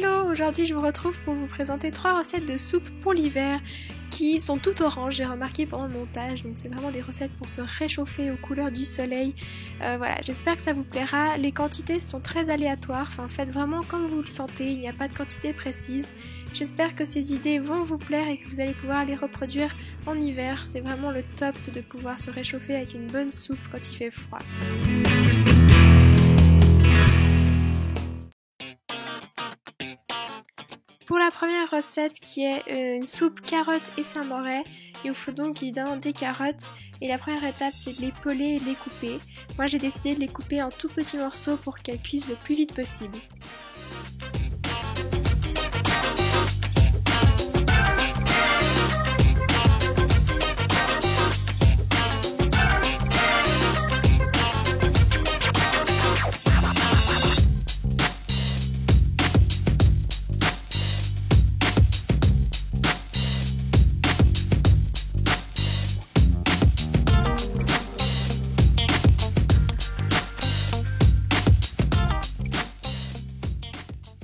Hello, aujourd'hui je vous retrouve pour vous présenter 3 recettes de soupe pour l'hiver qui sont toutes oranges, j'ai remarqué pendant le montage, donc c'est vraiment des recettes pour se réchauffer aux couleurs du soleil. Voilà, j'espère que ça vous plaira. Les quantités sont très aléatoires, enfin faites vraiment comme vous le sentez, il n'y a pas de quantité précise. J'espère que ces idées vont vous plaire et que vous allez pouvoir les reproduire en hiver. C'est vraiment le top de pouvoir se réchauffer avec une bonne soupe quand il fait froid. Pour la première recette qui est une soupe carottes et Saint-Moré, il vous faut donc évidemment des carottes et la première étape c'est de les peler et de les couper. Moi j'ai décidé de les couper en tout petits morceaux pour qu'elles cuisent le plus vite possible.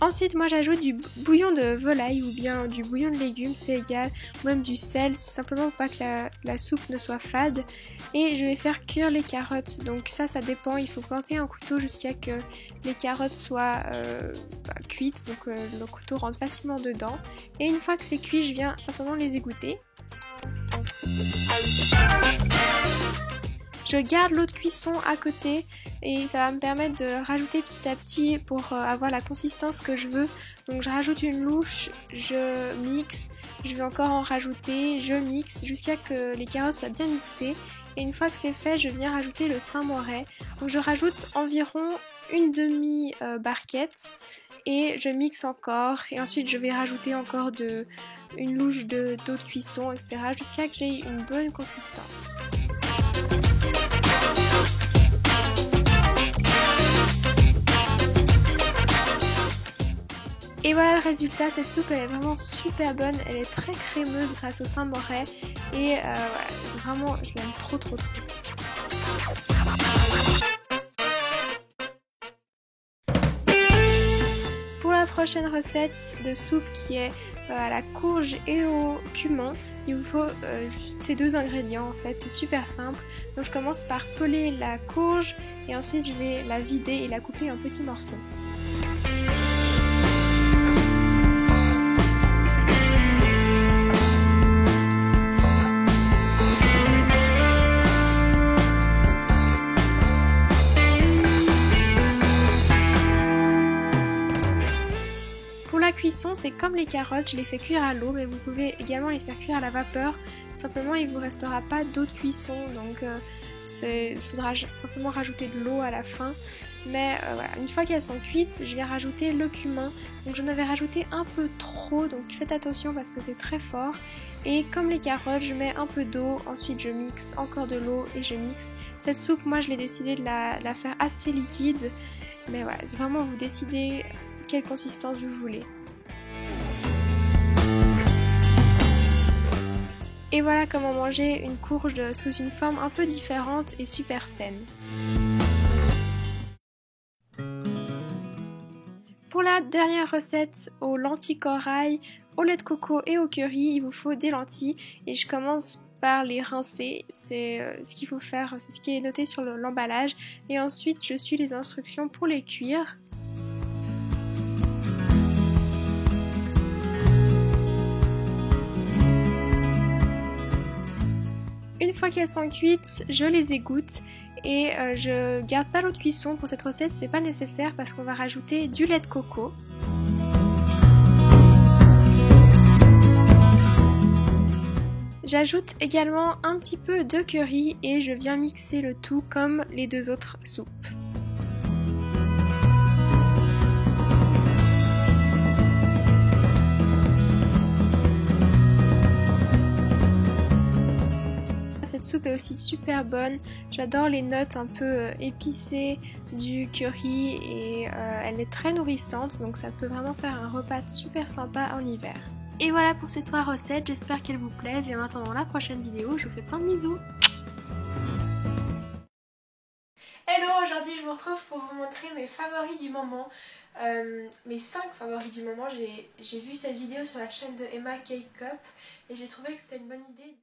Ensuite, moi j'ajoute du bouillon de volaille ou bien du bouillon de légumes, c'est égal, ou même du sel, c'est simplement pour pas que la soupe ne soit fade. Et je vais faire cuire les carottes, donc ça dépend, il faut planter un couteau jusqu'à que les carottes soient cuites, donc le couteau rentre facilement dedans. Et une fois que c'est cuit, je viens simplement les égoutter. Je garde l'eau de cuisson à côté et ça va me permettre de rajouter petit à petit pour avoir la consistance que je veux. Donc je rajoute une louche, je mixe, je vais encore en rajouter, je mixe jusqu'à que les carottes soient bien mixées. Et une fois que c'est fait, je viens rajouter le Saint-Moré. Donc je rajoute environ une demi barquette et je mixe encore. Et ensuite je vais rajouter encore une louche d'eau de cuisson, etc. jusqu'à que j'ai une bonne consistance. Et voilà le résultat, cette soupe elle est vraiment super bonne, elle est très crémeuse grâce au Saint-Moré et voilà, vraiment je l'aime trop. Pour la prochaine recette de soupe qui est à la courge et au cumin, il vous faut juste ces 2 ingrédients en fait, c'est super simple. Donc je commence par peler la courge et ensuite je vais la vider et la couper en petits morceaux. Cuisson, c'est comme les carottes, je les fais cuire à l'eau, mais vous pouvez également les faire cuire à la vapeur. Simplement, il vous restera pas d'eau de cuisson, donc il faudra simplement rajouter de l'eau à la fin. Mais voilà, une fois qu'elles sont cuites, je vais rajouter le cumin. Donc j'en avais rajouté un peu trop, donc faites attention parce que c'est très fort. Et comme les carottes, je mets un peu d'eau, ensuite je mixe encore de l'eau et je mixe. Cette soupe, moi je l'ai décidé de la faire assez liquide, mais voilà, c'est vraiment vous décidez quelle consistance vous voulez. Et voilà comment manger une courge sous une forme un peu différente et super saine. Pour la dernière recette, aux lentilles corail, au lait de coco et au curry, il vous faut des lentilles et je commence par les rincer, c'est ce qu'il faut faire, c'est ce qui est noté sur l'emballage et ensuite je suis les instructions pour les cuire. Une fois qu'elles sont cuites, je les égoutte et je garde pas l'eau de cuisson pour cette recette, c'est pas nécessaire parce qu'on va rajouter du lait de coco. J'ajoute également un petit peu de curry et je viens mixer le tout comme les 2 autres soupes. Cette soupe est aussi super bonne, j'adore les notes un peu épicées du curry et elle est très nourrissante donc ça peut vraiment faire un repas super sympa en hiver. Et voilà pour ces 3 recettes, j'espère qu'elles vous plaisent et en attendant la prochaine vidéo, je vous fais plein de bisous. Hello, aujourd'hui je vous retrouve pour vous montrer mes favoris du moment. Mes 5 favoris du moment. J'ai vu cette vidéo sur la chaîne de Emma Cake Cup et j'ai trouvé que c'était une bonne idée.